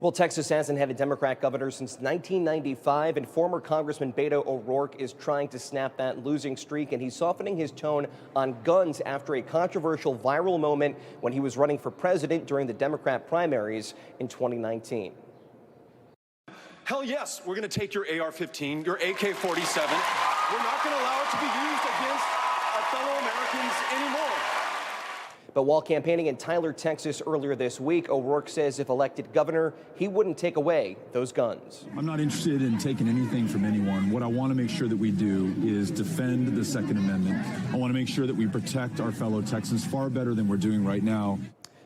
Well, Texas hasn't had a Democrat governor since 1995, and former Congressman Beto O'Rourke is trying to snap that losing streak, and he's softening his tone on guns after a controversial viral moment when he was running for president during the Democrat primaries in 2019. Hell yes, we're going to take your AR-15, your AK-47. We're not going to allow it to be used against our fellow Americans anymore. But while campaigning in Tyler, Texas earlier this week, O'Rourke says if elected governor, he wouldn't take away those guns. I'm not interested in taking anything from anyone. What I want to make sure that we do is defend the Second Amendment. I want to make sure that we protect our fellow Texans far better than we're doing right now.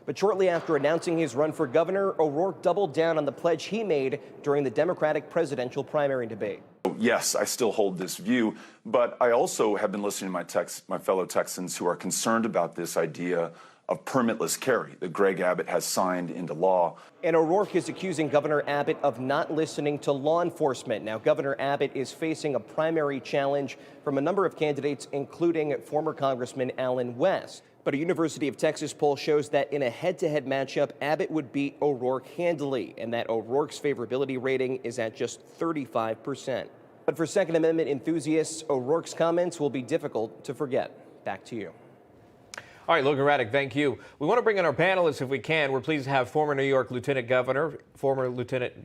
But shortly after announcing his run for governor, O'Rourke doubled down on the pledge he made during the Democratic presidential primary debate. Yes, I still hold this view, but I also have been listening to my fellow Texans who are concerned about this idea of permitless carry that Greg Abbott has signed into law. And O'Rourke is accusing Governor Abbott of not listening to law enforcement. Now, Governor Abbott is facing a primary challenge from a number of candidates, including former Congressman Allen West. But a University of Texas poll shows that in a head-to-head matchup, Abbott would beat O'Rourke handily, and that O'Rourke's favorability rating is at just 35%. But for Second Amendment enthusiasts, O'Rourke's comments will be difficult to forget. Back to you. All right, Logan Raddick, thank you. We want to bring in our panelists if we can. We're pleased to have former Lieutenant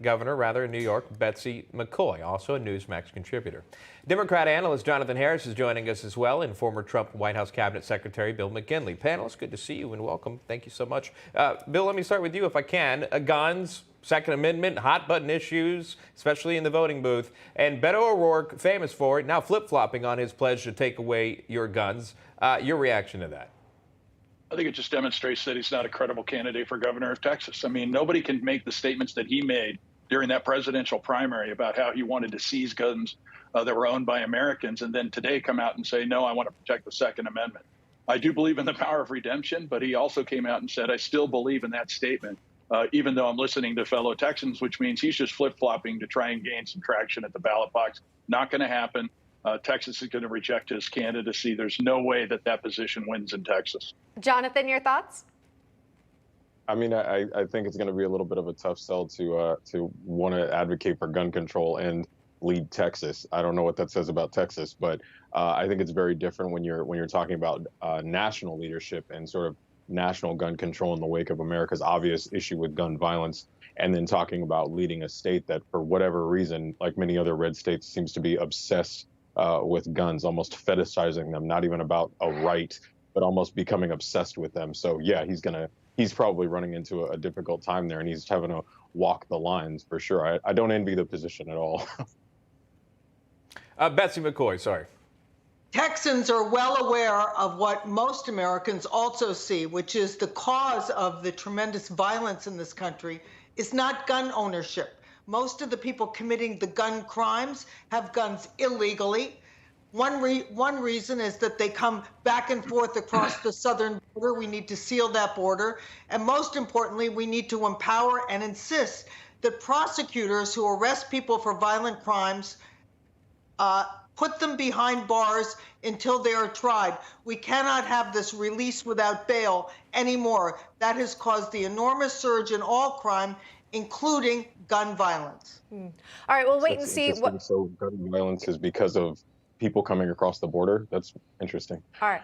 Governor in New York, Betsy McCoy, also a Newsmax contributor. Democrat analyst Jonathan Harris is joining us as well, and former Trump White House Cabinet Secretary Bill McKinley. Panelists, good to see you and welcome. Thank you so much. Bill, let me start with you if I can. Guns, Second Amendment, hot button issues, especially in the voting booth. And Beto O'Rourke, famous for it, now flip-flopping on his pledge to take away your guns. Your reaction to that? I think it just demonstrates that he's not a credible candidate for governor of Texas. I mean, nobody can make the statements that he made during that presidential primary about how he wanted to seize guns that were owned by Americans, and then today come out and say, no, I want to protect the Second Amendment. I do believe in the power of redemption, but he also came out and said, I still believe in that statement, even though I'm listening to fellow Texans, which means he's just flip-flopping to try and gain some traction at the ballot box. Not going to happen. Texas is going to reject his candidacy. There's no way that that position wins in Texas. Jonathan, your thoughts? I mean, I think it's going to be a little bit of a tough sell to want to advocate for gun control and lead Texas. I don't know what that says about Texas, but I think it's very different when you're talking about national leadership and sort of national gun control in the wake of America's obvious issue with gun violence, and then talking about leading a state that, for whatever reason, like many other red states, seems to be obsessed with guns, almost fetishizing them, not even about a right, but almost becoming obsessed with them. So yeah, he's probably running into a difficult time there, and he's having to walk the lines for sure. I don't envy the position at all. Betsy McCoy, sorry. Texans are well aware of what most Americans also see, which is the cause of the tremendous violence in this country is not gun ownership. Most of the people committing the gun crimes have guns illegally. One reason is that they come back and forth across the southern border. We need to seal that border. And most importantly, we need to empower and insist that prosecutors who arrest people for violent crimes put them behind bars until they are tried. We cannot have this release without bail anymore. That has caused the enormous surge in all crime, including gun violence. All right, we'll wait and see. So gun violence is because of people coming across the border? That's interesting. All right.